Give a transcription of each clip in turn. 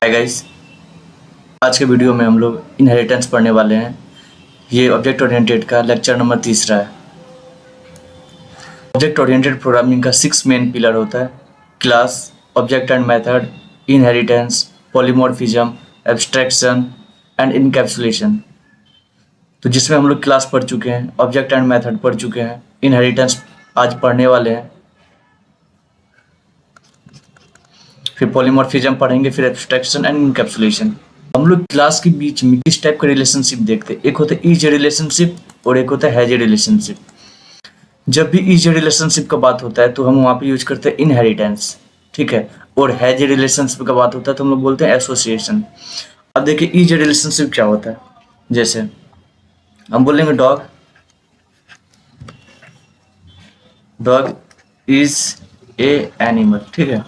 Hi guys, आज के video में हम लोग इनहेरिटेंस पढ़ने वाले हैं। ये ऑब्जेक्ट ओरिएंटेड का लेक्चर नंबर 3 है। ऑब्जेक्ट ओरिएंटेड प्रोग्रामिंग का 6 मेन पिलर होता है: class, object and method, inheritance, polymorphism, abstraction and encapsulation. तो जिसमें हम लोग क्लास पढ़ चुके हैं, ऑब्जेक्ट एंड मेथड पढ़ चुके हैं, इनहेरिटेंस आज पढ़ने वाले हैं, फिर पॉलीमॉर्फिज्म पढ़ेंगे, फिर एब्स्ट्रैक्शन एंड इनकैप्सुलेशन। हम लोग क्लास के बीच में किस टाइप का रिलेशनशिप देखते हैं? एक होता है इज रिलेशनशिप और एक होता है हैज रिलेशनशिप। जब भी इज रिलेशनशिप का बात होता है तो हम वहाँ पे यूज करते हैं इनहेरिटेंस, ठीक है। और हैज रिलेशनशिप का बात होता है तो हम लोग बोलते हैं एसोसिएशन। अब देखिए इज रिलेशनशिप क्या होता है। जैसे हम बोलेंगे dog dog is a animal, ठीक है।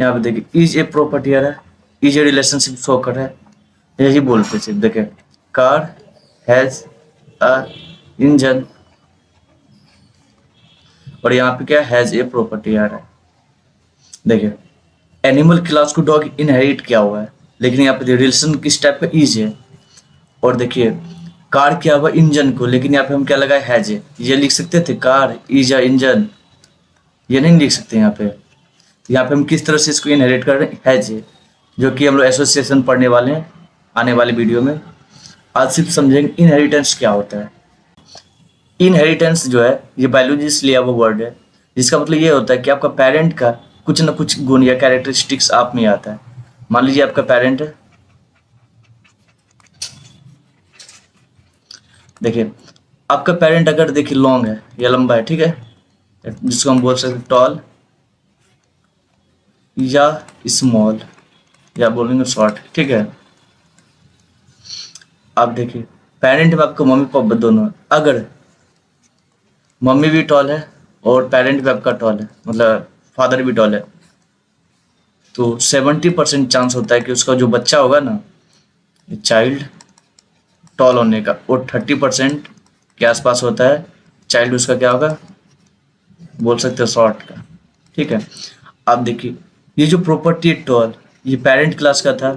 यहाँ पे देखिए इज ए प्रॉपर्टी आ रहा है, इज ए रिलेशनशिप शो कर रहा है, यही बोलते सिर्फ। देखिए कार हैज अ इंजन, और यहाँ पे क्या हैज ए प्रॉपर्टी आ रहा है। देखिए एनिमल क्लास को डॉग इनहेरिट किया हुआ है, लेकिन यहाँ पे रिलेशन किस टाइप का इज है। और देखिए कार किया हुआ इंजन को, लेकिन यहाँ पे हम क्या लगाए हैज ए। ये लिख सकते थे कार इज अ इंजन, ये नहीं लिख सकते यहाँ पे। यहाँ पे हम किस तरह से इसको इनहेरिट कर रहे हैं, हैज ए, जो कि हम लोग एसोसिएशन पढ़ने वाले हैं आने वाले वीडियो में। आज सिर्फ समझेंगे इनहेरिटेंस क्या होता है। इनहेरिटेंस जो है ये बायोलॉजी से लिया हुआ वर्ड है, जिसका मतलब ये होता है कि आपका पेरेंट का कुछ ना कुछ गुण या कैरेक्टरिस्टिक्स आप में आता है। मान लीजिए आपका पेरेंट है, देखिए आपका पेरेंट अगर देखिए लॉन्ग है या लंबा है, ठीक है, जिसको हम बोल सकते हैं टॉल या स्मॉल या बोलेंगे शॉर्ट, ठीक है। आप देखिए पेरेंट में आपका मम्मी पापा दोनों है। अगर मम्मी भी टॉल है और पेरेंट भी आपका टॉल है, मतलब फादर भी टॉल है, तो 70% चांस होता है कि उसका जो बच्चा होगा ना, चाइल्ड, टॉल होने का, और 30% के आसपास होता है चाइल्ड उसका क्या होगा, बोल सकते हो शॉर्ट का, ठीक है। आप देखिए ये जो प्रॉपर्टी है टॉल, ये पेरेंट क्लास का था,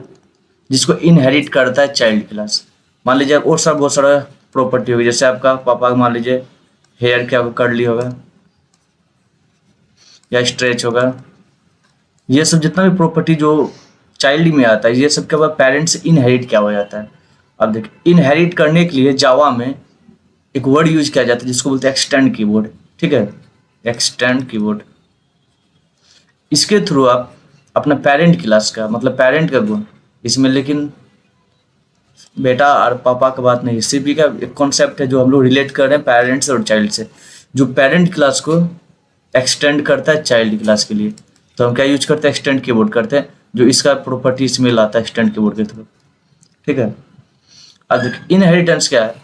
जिसको इनहेरिट करता है चाइल्ड क्लास। मान लीजिए और सब बहुत सारा प्रॉपर्टी होगी, जैसे आपका पापा मान लीजिए हेयर क्या कर्ली होगा या स्ट्रेच होगा, ये सब जितना भी प्रॉपर्टी जो चाइल्ड में आता है, ये सब क्या हुआ, पेरेंट्स से इनहेरिट क्या हो जाता है। अब देखिए इनहेरिट करने के लिए जावा में एक वर्ड यूज किया जाता है जिसको बोलते हैं एक्सटेंड कीवर्ड, ठीक है, एक्सटेंड कीवर्ड। इसके थ्रू आप अपना पेरेंट क्लास का, मतलब पेरेंट का गुण इसमें, लेकिन बेटा और पापा का बात नहीं, सिर्फ का एक कॉन्सेप्ट है जो हम लोग रिलेट कर रहे हैं पेरेंट्स और चाइल्ड से, जो पेरेंट क्लास को एक्सटेंड करता है चाइल्ड क्लास के लिए। तो हम क्या यूज करते हैं, एक्सटेंड कीवर्ड करते हैं, जो इसका प्रॉपर्टी इसमें लाता है एक्सटेंड कीवर्ड के थ्रू, ठीक है। अब देखिए इनहेरिटेंस क्या है।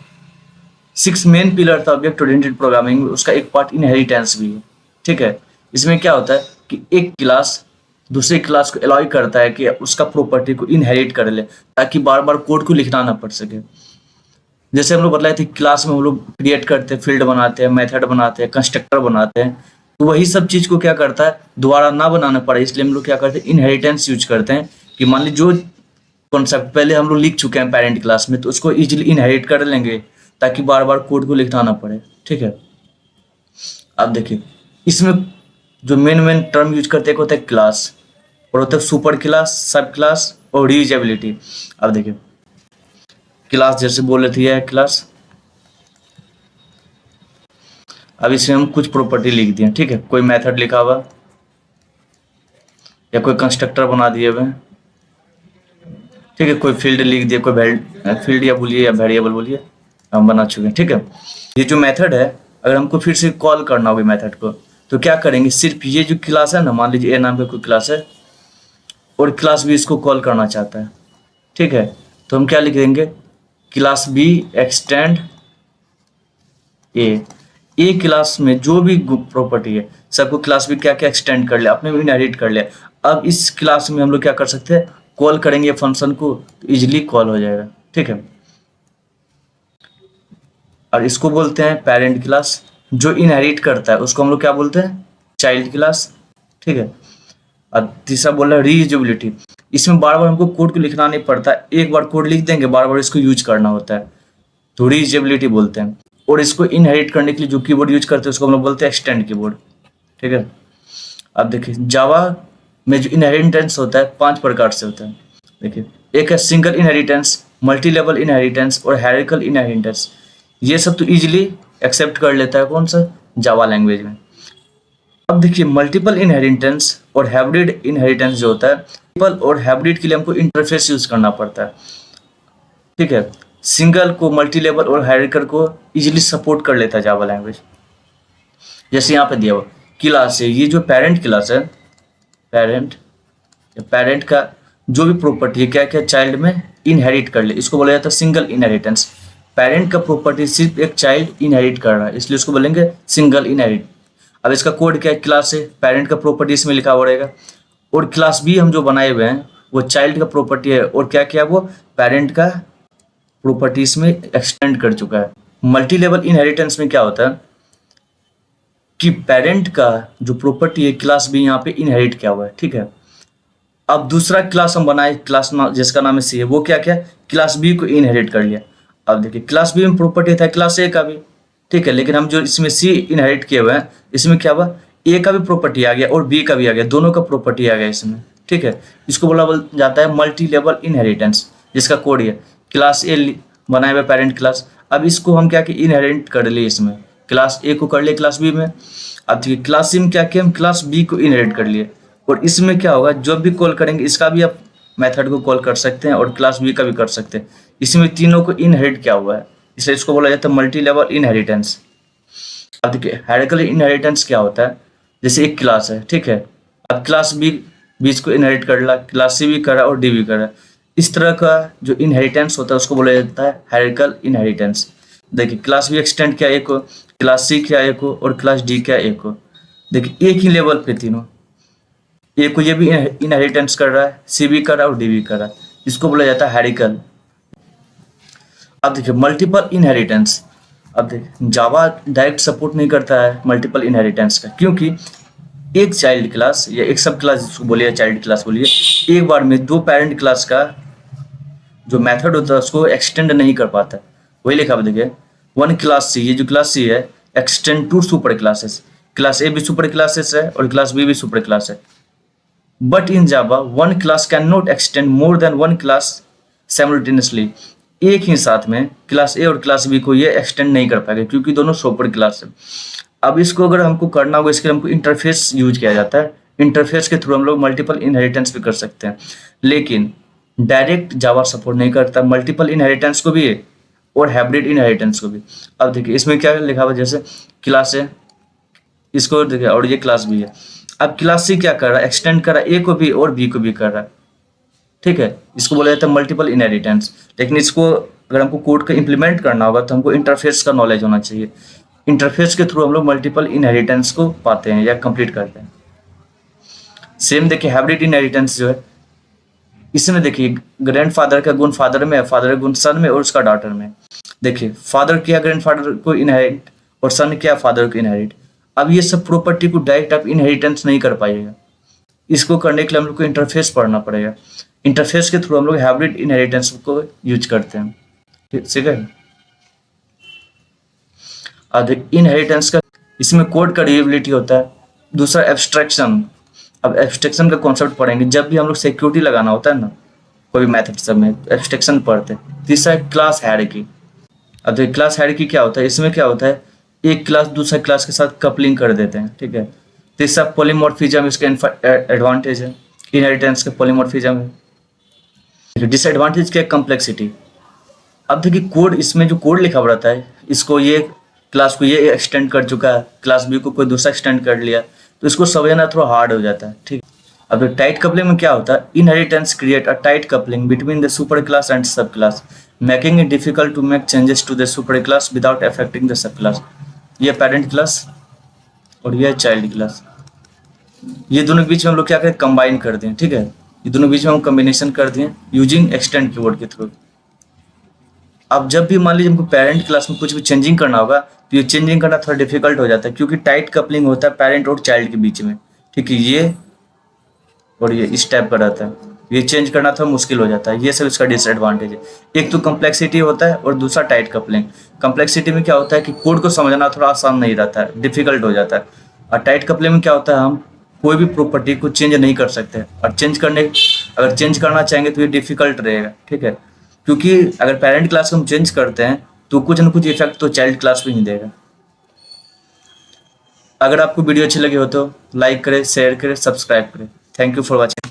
6 मेन पिलर था ऑब्जेक्ट ओरिएंटेड प्रोग्रामिंग, उसका एक पार्ट इनहेरिटेंस भी है, ठीक है। इसमें क्या होता है कि एक क्लास दूसरे क्लास को अलाउ करता है कि उसका प्रॉपर्टी को इनहेरिट कर ले, ताकि बार बार कोड को लिखना ना पड़ सके। जैसे हम लोग बतलाए थे क्लास में हम लोग क्रिएट करते हैं, फील्ड बनाते हैं, मेथड बनाते हैं, कंस्ट्रक्टर बनाते हैं, तो वही सब चीज को क्या करता है, दोबारा ना बनाना पड़े, इसलिए हम लोग क्या करते हैं, इनहेरिटेंस यूज करते हैं। कि मान लीजिए जो कॉन्सेप्ट पहले हम लोग लिख चुके हैं पेरेंट क्लास में, तो उसको इजीली इनहेरिट कर लेंगे, ताकि बार बार कोड को लिखना ना पड़े, ठीक है। अब देखिए इसमें जो मेन मेन टर्म यूज करते हैं, एक होता है क्लास, और होता है सुपर क्लास, सब क्लास और रीयूजेबिलिटी। अब देखिए क्लास जैसे बोल रही है क्लास, अब इसमें हम कुछ प्रॉपर्टी लिख दिए, ठीक है, कोई मेथड लिखा हुआ या कोई कंस्ट्रक्टर बना दिए हुए, ठीक है, कोई फील्ड लिख दिया, कोई फील्ड या बोलिए या वेरिएबल बोलिए, हम बना चुके हैं, ठीक है। ये जो मेथड है, अगर हमको फिर से कॉल करना होगा मेथड को, तो क्या करेंगे, सिर्फ ये जो क्लास है ना, मान लीजिए ए नाम का कोई क्लास है और क्लास भी इसको कॉल करना चाहता है, ठीक है, तो हम क्या लिख देंगे, class be extend A class में जो भी प्रॉपर्टी है सबको क्लास भी क्या क्या एक्सटेंड कर लिया, अपने भी इनहेरिट कर लिया। अब इस क्लास में हम लोग क्या कर सकते हैं, कॉल करेंगे फंक्शन को, तो इजिली कॉल हो जाएगा, ठीक है। और इसको बोलते हैं पेरेंट क्लास। जो इनहेरिट करता है उसको हम लोग क्या बोलते हैं, चाइल्ड क्लास, ठीक है। और तीसरा बोल रहा है रीयूजेबिलिटी। इसमें बार बार हमको कोड को लिखना नहीं पड़ता, एक बार कोड लिख देंगे, बार बार इसको यूज करना होता है, तो रीयूजेबिलिटी बोलते हैं। और इसको इनहेरिट करने के लिए जो कीवर्ड यूज करते हैं उसको हम लोग बोलते हैं एक्सटेंड कीवर्ड, ठीक है। अब देखिए जावा में जो इनहेरिटेंस होता है 5 प्रकार से होता है। देखिए एक है single inheritance, multi level inheritance और हायरार्किकल इनहेरिटेंस। ये सब तो इजीली एक्सेप्ट कर लेता है कौन सा, जावा लैंग्वेज में। अब देखिए मल्टीपल इनहेरिटेंस और हाइब्रिड इनहेरिटेंस जो होता है, मल्टीपल और हाइब्रिड के लिए हमको इंटरफेस यूज करना पड़ता है, ठीक है। सिंगल को, मल्टी लेवल और हायरार्किकल को इजीली सपोर्ट कर लेता है जावा लैंग्वेज। जैसे यहाँ पे दिया हुआ क्लास है, ये जो पेरेंट क्लास है, पेरेंट का जो भी प्रॉपर्टी है क्या क्या चाइल्ड में इनहेरिट कर ले, इसको बोला जाता है सिंगल इनहेरिटेंस। पेरेंट का प्रॉपर्टी सिर्फ एक चाइल्ड इनहेरिट कर रहा है, इसलिए उसको बोलेंगे सिंगल इनहेरिट। अब इसका कोड क्या है, क्लास है, पेरेंट का प्रॉपर्टी इसमें लिखा हुआ रहेगा, और क्लास बी हम जो बनाए हुए हैं वो चाइल्ड का प्रॉपर्टी है, और क्या क्या वो पेरेंट का प्रॉपर्टी इसमें एक्सटेंड कर चुका है। मल्टी लेवल इनहेरिटेंस में क्या होता है कि पेरेंट का जो प्रॉपर्टी है क्लास बी यहाँ पे इनहेरिट किया हुआ है, ठीक है। अब दूसरा क्लास हम बनाए, क्लास जिसका नाम है सी है, वो क्या क्या क्लास बी को इनहेरिट कर लिया। अब देखिए क्लास बी में प्रॉपर्टी था क्लास ए का भी, ठीक है, लेकिन हम जो इसमें सी इनहेरिट किए हुए हैं इसमें क्या हुआ, ए का भी प्रॉपर्टी आ गया और बी का भी आ गया, दोनों का प्रॉपर्टी आ गया इसमें, ठीक है। इसको बोला जाता है मल्टी लेवल इनहेरिटेंस, जिसका कोड है क्लास ए बनाए हुए पेरेंट क्लास। अब इसको हम क्या कि इनहेरिट कर लिए, इसमें क्लास ए को कर लिए क्लास बी में। अब देखिए क्लास सी में क्या किया, हम क्लास बी को इनहेरिट कर लिए, और इसमें क्या होगा जब भी कॉल करेंगे इसका भी आप मेथड को कॉल कर सकते हैं और क्लास बी का भी कर सकते हैं। इसमें तीनों को इनहेरिट किया हुआ है, इसलिए इसको बोला जाता है मल्टी लेवल इनहेरिटेंस। अब देखिए हायरार्किकल इनहेरिटेंस क्या होता है, जैसे एक क्लास है, ठीक है, अब क्लास बी बीच को इनहेरिट कर रहा, क्लास सी भी कर रहा और डी भी कर रहा, इस तरह का जो इनहेरिटेंस होता है उसको बोला जाता है हायरार्किकल इनहेरिटेंस। देखिए क्लास बी एक्सटेंड किया एक को, क्लास सी किया एक को, और क्लास डी किया एक को। देखिए एक ही लेवल पे तीनों, ए को ये भी इनहेरिटेंस कर रहा है, सी भी कर रहा है और डी भी कर रहा है, इसको बोला जाता है हायरार्किकल। अब देखिए मल्टीपल इनहेरिटेंस, अब देखिए जावा डायरेक्ट सपोर्ट नहीं करता है मल्टीपल इनहेरिटेंस का, क्योंकि एक चाइल्ड क्लास या एक सब क्लास जिसको बोलिए, चाइल्ड क्लास बोलिए, एक बार में दो पेरेंट क्लास का जो मेथड होता है उसको एक्सटेंड नहीं कर पाता। वही लिखा देखिए वन क्लास सी, ये जो क्लास सी है extend to super classes, class A भी सुपर क्लासेस है और क्लास बी भी सुपर क्लास है। But in Java one class can not extend more than one class simultaneously, एक ही साथ में क्लास ए और क्लास बी को ये एक्सटेंड नहीं कर पाएगा क्योंकि दोनों सुपर क्लास है। अब इसको अगर हमको करना होगा इसके लिए हमको इंटरफेस यूज किया जाता है, इंटरफेस के थ्रू हम लोग मल्टीपल इनहेरिटेंस भी कर सकते हैं, लेकिन डायरेक्ट जावा सपोर्ट नहीं करता मल्टीपल इनहेरिटेंस को भी और हाइब्रिड इनहेरिटेंस को भी। अब देखिए इसमें क्या लिखा हुआ, जैसे क्लास है इसको देखिए और ये क्लास बी है, अब क्लास सी क्या कर रहा है, एक्सटेंड कर रहा है ए को भी और बी को भी कर रहा है, ठीक है, इसको बोला जाता है मल्टीपल इनहेरिटेंस। लेकिन इसको अगर हमको कोड का इंप्लीमेंट करना होगा तो हमको इंटरफेस का नॉलेज होना चाहिए, इंटरफेस के थ्रू हम लोग मल्टीपल इनहेरिटेंस को पाते हैं या कंप्लीट करते हैं। सेम देखिए हाइब्रिड इनहेरिटेंस जो है, इसमें देखिए ग्रैंडफादर का गुण फादर में है, फादर का गुण सन में और उसका डॉटर में। देखिए फादर किया ग्रैंडफादर को इनहेरिट और सन किया फादर को इनहेरिट। अब ये सब प्रॉपर्टी को डायरेक्ट आप इनहेरिटेंस नहीं कर पाइएगा, इसको करने के लिए हम लोग को इंटरफेस पढ़ना पड़ेगा, इंटरफेस के थ्रू हम लोग हाइब्रिड इनहेरिटेंस को यूज करते हैं, ठीक है। अब इनहेरिटेंस का इसमें कोड का ड्यूरेबिलिटी होता है, दूसरा एब्स्ट्रैक्शन। अब एब्स्ट्रैक्शन का कॉन्सेप्ट पढ़ेंगे जब भी हम लोग सिक्योरिटी लगाना होता है ना कोई भी मैथड सब में एब्स्ट्रैक्शन पढ़ते हैं। तीसरा है क्लास हायरार्की। अब देखिए क्लास हायरार्की क्या होता है, इसमें क्या होता है एक क्लास दूसरा क्लास के साथ कपलिंग कर देते हैं, ठीक है। तीसरा पॉलीमॉर्फिज्म, इसका एडवांटेज है, इनहेरिटेंस का पॉलीमॉर्फिज्म है। डिसएडवांटेज क्या है, कम्प्लेक्सिटी। अब देखिए कोड, इसमें जो कोड लिखा हुआ रहता है इसको ये क्लास को ये एक्सटेंड कर चुका है, क्लास बी को कोई दूसरा एक्सटेंड कर लिया, तो इसको समझना थोड़ा हार्ड हो जाता है, ठीक। अब टाइट कपलिंग में क्या होता है, inheritance create a tight coupling between the super class and sub class, making it difficult to make changes to the super class without affecting the sub class. ये पेरेंट क्लास और ये child class, ये दोनों के बीच में हम लोग क्या करें, कंबाइन कर दें, ठीक है, ये दोनों बीच में हम कॉम्बिनेशन कर दें यूजिंग एक्सटेंड कीवर्ड के थ्रू। अब जब भी मान लीजिए हमको पेरेंट क्लास में कुछ भी चेंजिंग करना होगा तो ये चेंजिंग करना थोड़ा डिफिकल्ट हो जाता है क्योंकि टाइट कपलिंग होता है पेरेंट और चाइल्ड के बीच में, ठीक है। ये और ये इस टाइप का रहता है, ये चेंज करना थोड़ा मुश्किल हो जाता है। ये सब इसका डिसएडवांटेज है। एक तो कम्प्लेक्सिटी होता है और दूसरा टाइट कपलिंग। कम्प्लेक्सिटी में क्या होता है कि कोड को समझना थोड़ा आसान नहीं रहता है, डिफिकल्ट हो जाता है। और टाइट कपलिंग में क्या होता है, हम कोई भी प्रॉपर्टी को चेंज नहीं कर सकते, और अगर चेंज करना चाहेंगे तो ये डिफिकल्ट रहेगा, ठीक है। क्योंकि अगर पेरेंट क्लास को हम चेंज करते हैं तो कुछ ना कुछ इफेक्ट तो चाइल्ड क्लास पे ही देगा। अगर आपको वीडियो अच्छी लगी हो तो लाइक करें, शेयर करें, सब्सक्राइब करें। Thank you for watching.